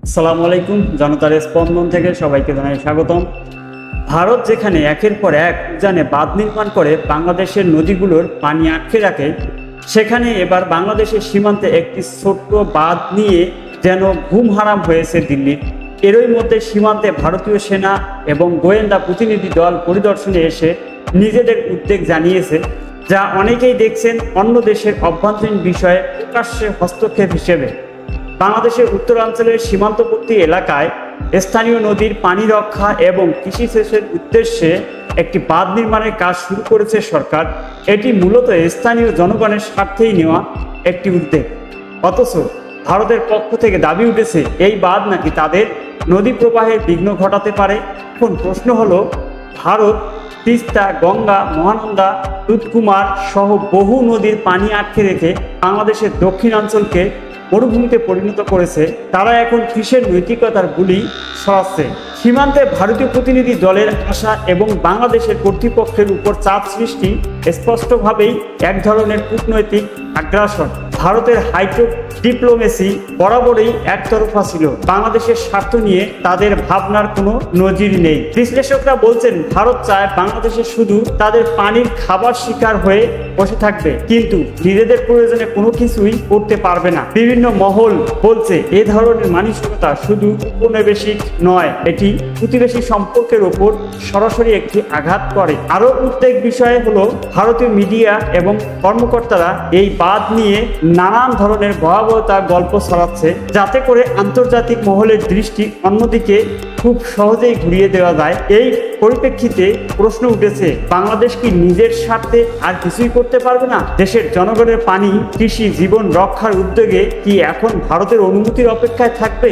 আসসালামু আলাইকুম। জনতার স্পন্দন থেকে সবাইকে জানাই স্বাগতম। ভারত যেখানে একের পর এক উজানে বাঁধ নির্মাণ করে বাংলাদেশের নদীগুলোর পানি আটকে রাখে, সেখানে এবার বাংলাদেশের সীমান্তে একটি ছোট্ট বাঁধ নিয়ে যেন ঘুম হারাম হয়েছে দিল্লির। এরই মধ্যে সীমান্তে ভারতীয় সেনা এবং গোয়েন্দা প্রতিনিধি দল পরিদর্শনে এসে নিজেদের উদ্বেগ জানিয়েছে, যা অনেকেই দেখছেন অন্য দেশের অভ্যন্তরীণ বিষয়ে প্রকাশ্যে হস্তক্ষেপ হিসেবে। বাংলাদেশের উত্তরাঞ্চলের সীমান্তবর্তী এলাকায় স্থানীয় নদীর পানি রক্ষা এবং কৃষি সেচের উদ্দেশ্যে একটি বাঁধ নির্মাণের কাজ শুরু করেছে সরকার। এটি মূলত স্থানীয় জনগণের স্বার্থেই নেওয়া একটি উদ্যোগ। অথচ ভারতের পক্ষ থেকে দাবি উঠেছে এই বাঁধ নাকি তাদের নদী প্রবাহের বিঘ্ন ঘটাতে পারে। এখন প্রশ্ন হলো, ভারত তিস্তা, গঙ্গা, মহানন্দা, দুধকুমার সহ বহু নদীর পানি আটকে রেখে বাংলাদেশের দক্ষিণাঞ্চলকে মরুভূমিতে পরিণত করেছে। তারা এখন কিসের নৈতিকতার বুলি ছড়াচ্ছে? সীমান্তে ভারতীয় প্রতিনিধি দলের আসা এবং বাংলাদেশের কর্তৃপক্ষের উপর চাপ সৃষ্টি স্পষ্টভাবেই এক ধরনের কূটনৈতিক আগ্রাসন। ভারতের হাইড্রো ডিপ্লোমেসি বরাবরই একতরফা ছিল। বাংলাদেশের স্বার্থ নিয়ে তাদের ভাবনার কোনো নজির নেই। বিশ্লেষকরা বলছেন, ভারত চায় বাংলাদেশে শুধু তাদের পানির খাবার শিকার হয়ে বসে থাকবে, কিন্তু নিজেদের প্রয়োজনে কোনো কিছুই করতে পারবে না। বিভিন্ন মহল বলছে, এ ধরনের মানসিকতা শুধু উপনিবেশিক নয়, এটি প্রতিবেশী সম্পর্কের ওপর সরাসরি একটি আঘাত করে। আরও উদ্বেগ বিষয় হলো, ভারতীয় মিডিয়া এবং কর্মকর্তারা এই বাঁধ নিয়ে নানান ধরনের ভয়াবহতার গল্প ছড়াচ্ছে, যাতে করে আন্তর্জাতিক মহলের দৃষ্টি অন্যদিকে খুব সহজেই ঘুরিয়ে দেওয়া যায়। এই পরিপ্রেক্ষিতে প্রশ্ন উঠেছে, বাংলাদেশ কি নিজের স্বার্থে আর কিছুই করতে পারবে না? দেশের জনগণের পানি, কৃষি, জীবন রক্ষার উদ্যোগে কি এখন ভারতের অনুমতির অপেক্ষায় থাকবে?